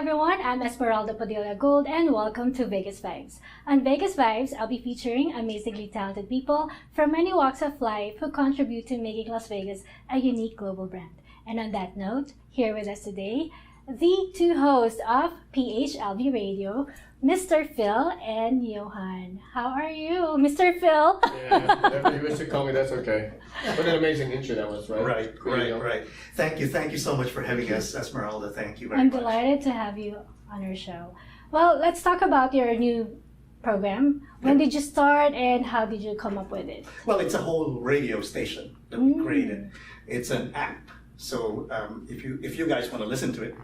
everyone, I'm Esmeralda Padilla-Gould and welcome to Vegas Vibes. On Vegas Vibes, I'll be featuring amazingly talented people from many walks of life who contribute to making Las Vegas a unique global brand. And on that note, here with us today, the two hosts of PHLV Radio, Mr. Phil and Johann. How are you, Mr. Phil? Yeah, whatever you wish to call me, that's okay. What an amazing intro that was, right? Right. Thank you so much for having us, Esmeralda. Thank you very I'm much. delighted to have you on our show. Well, let's talk about your new program. When did you start and how did you come up with it? Well, it's a whole radio station that we created. It's an app. So if you guys want to listen to it,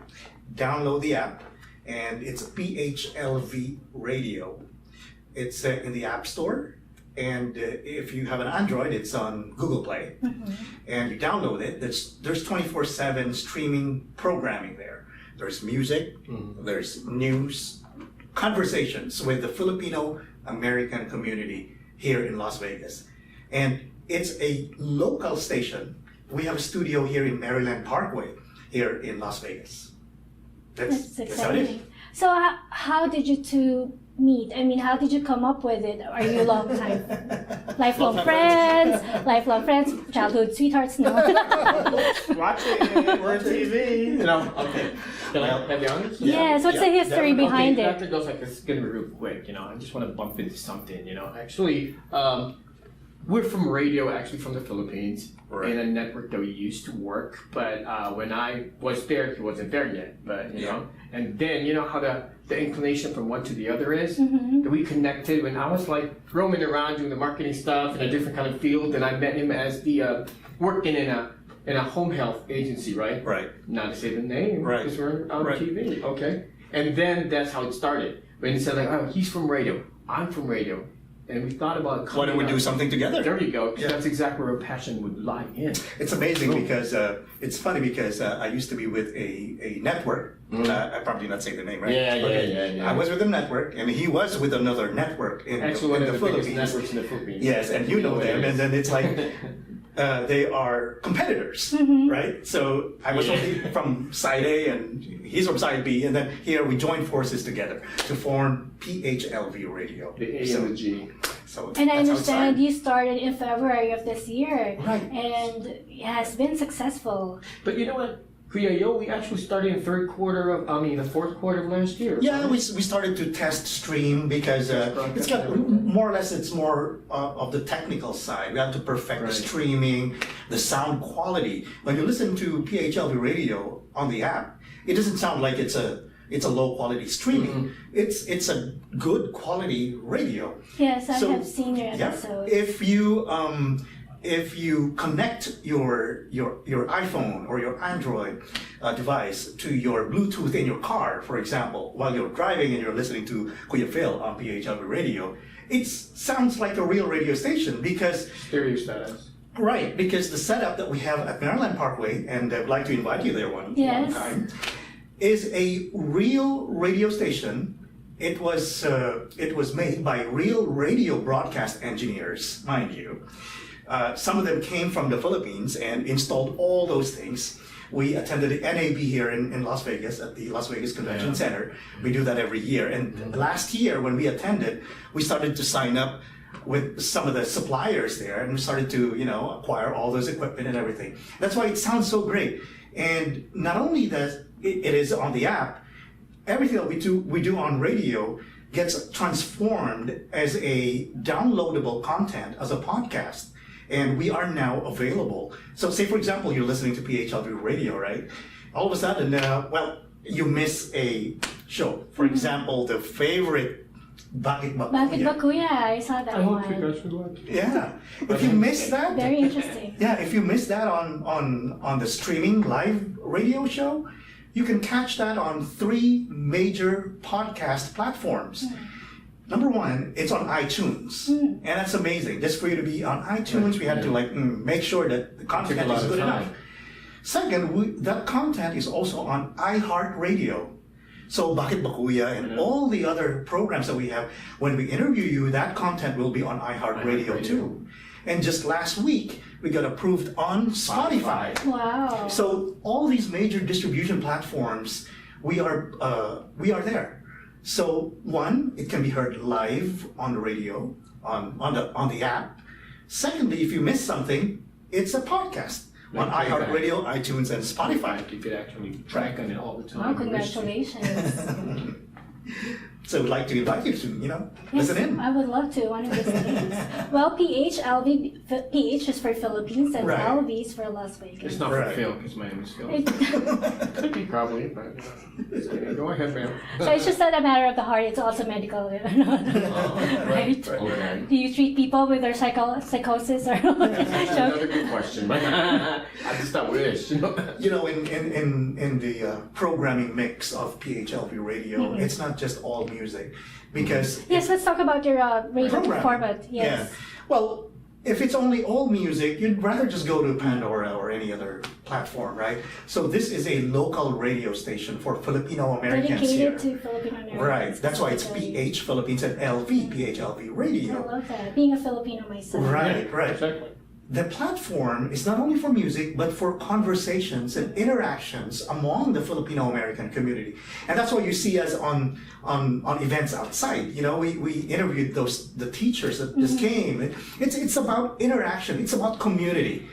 download the app. And it's PHLV Radio. It's in the App Store, and if you have an Android, it's on Google Play. And you download it. There's 24/7 streaming programming there. There's music, there's news, conversations with the Filipino American community here in Las Vegas. And it's a local station. We have a studio here in Maryland Parkway here in Las Vegas. That's exciting. So how did you two meet? I mean, how did you come up with it? Are you lifelong friends, childhood sweethearts? No. Watching it, we're on TV. Okay. Can I have you honest? Yes, what's the history behind it? After it goes like this, it's gonna be real quick, I just want to bump into something, Actually, we're from radio, actually from the Philippines, in a network that we used to work. But when I was there, he wasn't there yet. But and then how the inclination from one to the other is. That we connected when I was like roaming around doing the marketing stuff in a different kind of field, and I met him as the working in a home health agency, right? Right. Not to say the name, right? Because we're on TV, okay. And then that's how it started. When he said like, oh, he's from radio, I'm from radio. And we thought about why don't we do something together? There you go. That's exactly where our passion would lie in. It's amazing because it's funny because I used to be with a network. I probably not say the name, right? Yeah. I was with a network, and he was with another network in the Philippines. Networks in the Philippines. Yes, and you know them, and then it's like they are competitors, right? So I was only from side A, and he's from side B, and then here we joined forces together to form PHLV Radio. The A and the G. And I understand you started in February of this year, right? And it has been successful. But you know what, Kuya Yo, we actually started in the fourth quarter of last year. Yeah, we started to test stream because it's got more or less it's more of the technical side. We have to perfect the streaming, the sound quality. When you listen to PHLV Radio on the app, it doesn't sound like it's a low quality streaming. It's a good quality radio. Yes, I have seen your episodes. If you connect your iPhone or your Android device to your Bluetooth in your car, for example, while you're driving and you're listening to Kuya Phil on PHLV Radio, it sounds like a real radio station because stereo status. Right, because the setup that we have at Maryland Parkway, and I'd like to invite you there one time, is a real radio station. It was made by real radio broadcast engineers, mind you. Some of them came from the Philippines and installed all those things. We attended the NAB here in Las Vegas at the Las Vegas Convention Center. We do that every year. And last year when we attended, we started to sign up with some of the suppliers there, and we started to acquire all those equipment and everything. That's why it sounds so great. And not only that it is on the app, everything that we do on radio gets transformed as a downloadable content as a podcast. And we are now available. So say, for example, you're listening to PHLV Radio, right? All of a sudden, you miss a show. For example, the favorite Bakit Bakuya, I saw that one. I hope you guys would like it. Yeah. If you miss that... Very interesting. Yeah, if you miss that on the streaming live radio show, you can catch that on 3 major podcast platforms. Number one, it's on iTunes, and that's amazing. Just for you to be on iTunes, we had to make sure that the content is good enough. Second, that content is also on iHeartRadio. So Bakit Bakuya and all the other programs that we have, when we interview you, that content will be on iHeartRadio too. And just last week, we got approved on Spotify. Wow. So all these major distribution platforms we are there. So one, it can be heard live on the radio, on the app. Secondly, if you miss something, it's a podcast on iHeartRadio, iTunes, and Spotify. You could actually track on it all the time. Oh, congratulations. So we'd like to invite you to, Yes, listen in. I would love to, one of these days. Well, PHLV, PH is for Philippines and Right. LV is for Las Vegas. It's not for Right. Phil, because my name is Phil. It- Could be probably, but just kidding. Go ahead, ma'am. so it's just not a matter of the heart, it's also medical. Right? Okay. Do you treat people with their psychosis or That's another good question. I just not wish. In the programming mix of PHLV Radio, it's not just all music, because Yes, let's talk about your radio Programming. format. Yes. yeah. Well, if it's only all music, you'd rather just go to Pandora or any other platform, right? So this is a local radio station for Filipino Americans here. Dedicated to Filipino Americans. Right. That's why it's specifically. PH Philippines and LV PHLV I Radio. love that. Being a Filipino myself. Right. Right. Exactly. The platform is not only for music, but for conversations and interactions among the Filipino American community. And that's why you see us on events outside. We interviewed the teachers that just came. It's about interaction. It's about community.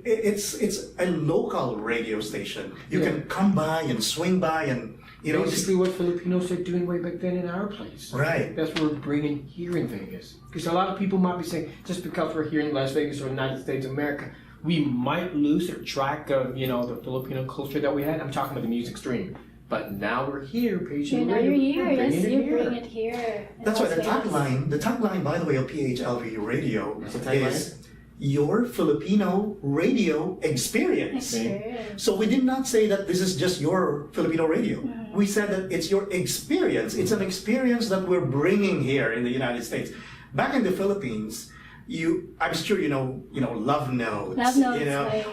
It's a local radio station. You can come by and swing by and Basically what Filipinos are doing way back then in our place. Right. That's what we're bringing here in Vegas. Because a lot of people might be saying, just because we're here in Las Vegas or United States of America, we might lose track of, the Filipino culture that we had. I'm talking about the music stream. But now we're here, patient. Now you're here. Yes, you bring it here. That's why the tagline, by the way, of PHLV Radio is your Filipino radio experience. So we did not say that this is just your Filipino radio. We said that it's your experience. It's an experience that we're bringing here in the United States. Back in the Philippines, I'm sure Love Notes,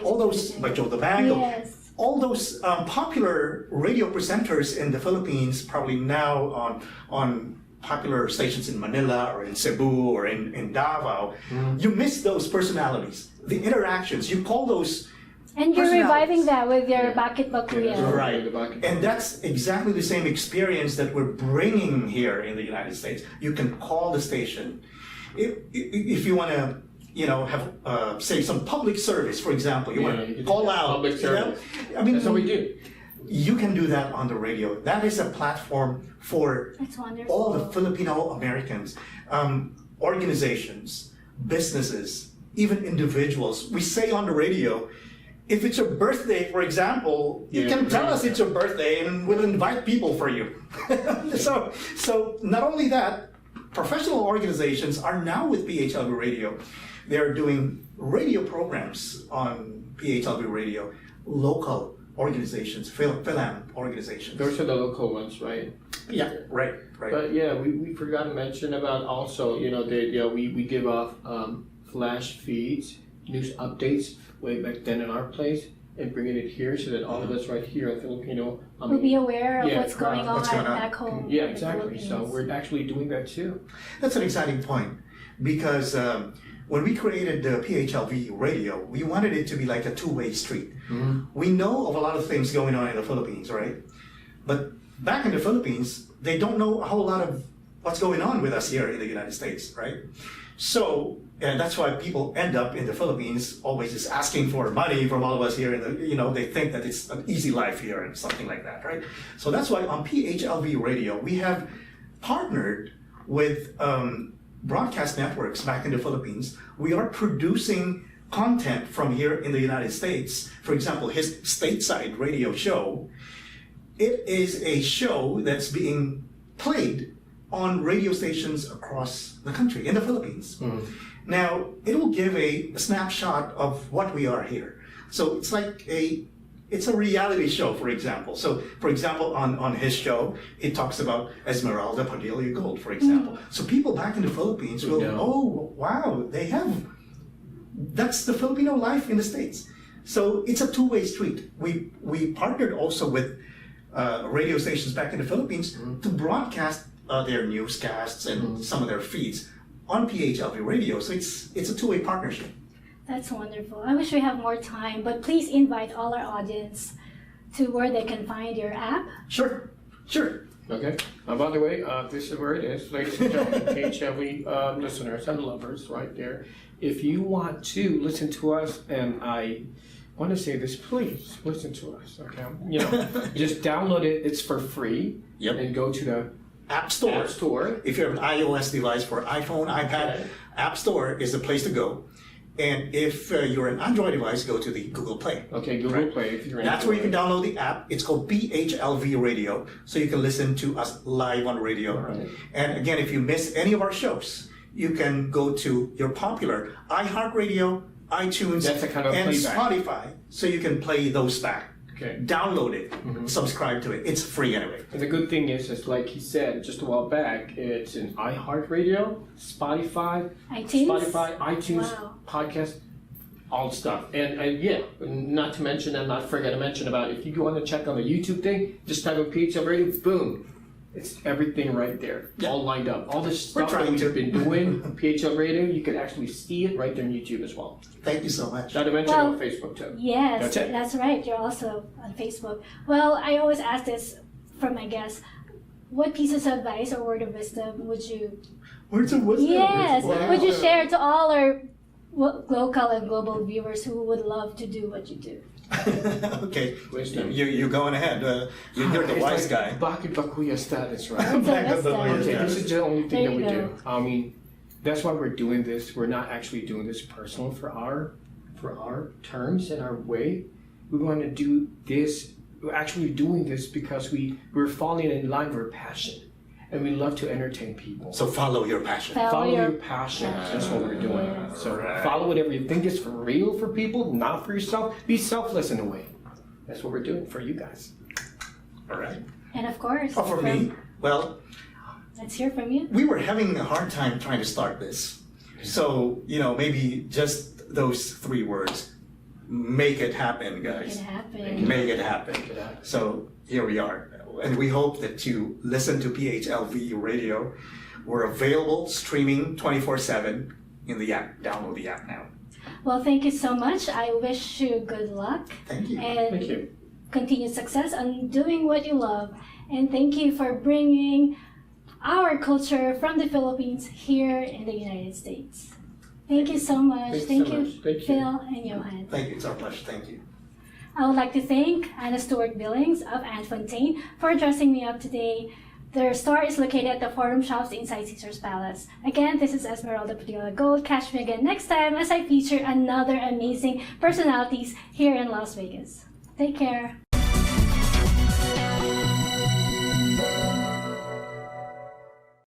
all those by Joe DeBango. Yes. All those popular radio presenters in the Philippines, probably now on popular stations in Manila or in Cebu or in Davao, you miss those personalities, the interactions. You call those. And you're reviving that with your Bakit Ba Kuya? Right. And that's exactly the same experience that we're bringing here in the United States. You can call the station. If you want to, have, say, some public service, for example, you want to call out. Public service. I mean, that's what we do. You can do that on the radio. That is a platform for all the Filipino Americans, organizations, businesses, even individuals. We say on the radio, if it's your birthday, for example, you can tell us it's your birthday and we'll invite people for you. So not only that, professional organizations are now with PHLV Radio. They're doing radio programs on PHLV Radio, local organizations, film organizations. Those are the local ones, right? Yeah, right. But we forgot to mention about also, we give off flash feeds, news updates way back then in our place, and bringing it here so that all of us right here in Filipino will be aware of what's going on back home. Yeah, exactly. So we're actually doing that too. That's an exciting point because when we created the PHLV Radio, we wanted it to be like a two-way street. We know of a lot of things going on in the Philippines, right? But back in the Philippines, they don't know a whole lot of what's going on with us here in the United States, right? So, and that's why people end up in the Philippines always just asking for money from all of us here. They think that it's an easy life here and something like that, right? So that's why on PHLV Radio, we have partnered with broadcast networks back in the Philippines. We are producing content from here in the United States. For example, his stateside radio show. It is a show that's being played on radio stations across the country, in the Philippines. Now, it will give a snapshot of what we are here. So it's like it's a reality show, for example. So, for example, on his show, it talks about Esmeralda Padilla-Gould, for example. So people back in the Philippines will, oh, wow, that's the Filipino life in the States. So it's a two-way street. We partnered also with radio stations back in the Philippines to broadcast their newscasts and some of their feeds on PHLV Radio. So it's a two-way partnership. That's wonderful. I wish we have more time, but please invite all our audience to where they can find your app? Sure. Okay. By the way, this is where it is, ladies and gentlemen, PHLV listeners and lovers, right there. If you want to listen to us, and I want to say this, please listen to us. Okay. Just download it. It's for free. Yep. And go to the App Store. App Store. If you have an iOS device for iPhone, iPad, App Store is the place to go. And if you're an Android device, go to the Google Play. Okay, Google Play. If you're That's where you can download the app. It's called PHLV Radio, so you can listen to us live on radio. Right. And again, if you miss any of our shows, you can go to your popular iHeartRadio, iTunes, That's a kind of and playback. Spotify, so you can play those back. Okay. Download it, subscribe to it. It's free anyway. And the good thing is like he said just a while back, it's in iHeartRadio, Spotify, iTunes, Wow. podcast, all stuff. And yeah, not to mention, I'm not forget to mention about if you go on to check on the YouTube thing, just type in PHL Radio, boom. It's everything right there, all lined up. All this stuff that we've been doing, PHL Radio, you can actually see it right there on YouTube as well. Thank you so much. Not to mention on Facebook too. Yes, That's it. that's right. You're also on Facebook. Well, I always ask this from my guests. What pieces of advice or word of wisdom would you... Words of wisdom. Yes, Wow. would you share to all our local and global viewers who would love to do what you do? Okay, Wisdom. you're going ahead. You're the It's wise like guy. Bakit bakuya status, right? So that's Okay, that. this is the only thing There that we you do. I mean, that's why we're doing this. We're not actually doing this personal for our terms and our way. We want to do this. We're actually doing this because we're falling in line with our passion, and we love to entertain people. So follow your passion. Follow your passion. That's what we're doing. So follow whatever you think is for real for people, not for yourself. Be selfless in a way. That's what we're doing for you guys. All right. And of course, Oh, for me, well, let's hear from you. we were having a hard time trying to start this. So, maybe just those 3 words. Make it happen, Make guys. it happen. Make it happen. Make it happen. So here we are. And we hope that you listen to PHLV Radio. We're available streaming 24/7 in the app. Download the app now. Well, thank you so much. I wish you good luck. Thank you. And Thank you. continued success on doing what you love. And thank you for bringing our culture from the Philippines here in the United States. Thank you so much. Thank you Thank so you, much. Thank you. Phil and Johann. Thank you. It's our pleasure. Thank you. I would like to thank Anna Stewart Billings of Fontaine for dressing me up today. Their store is located at the Forum Shops inside Caesar's Palace. Again, this is Esmeralda Padilla-Gould. Catch me again next time as I feature another amazing personalities here in Las Vegas. Take care.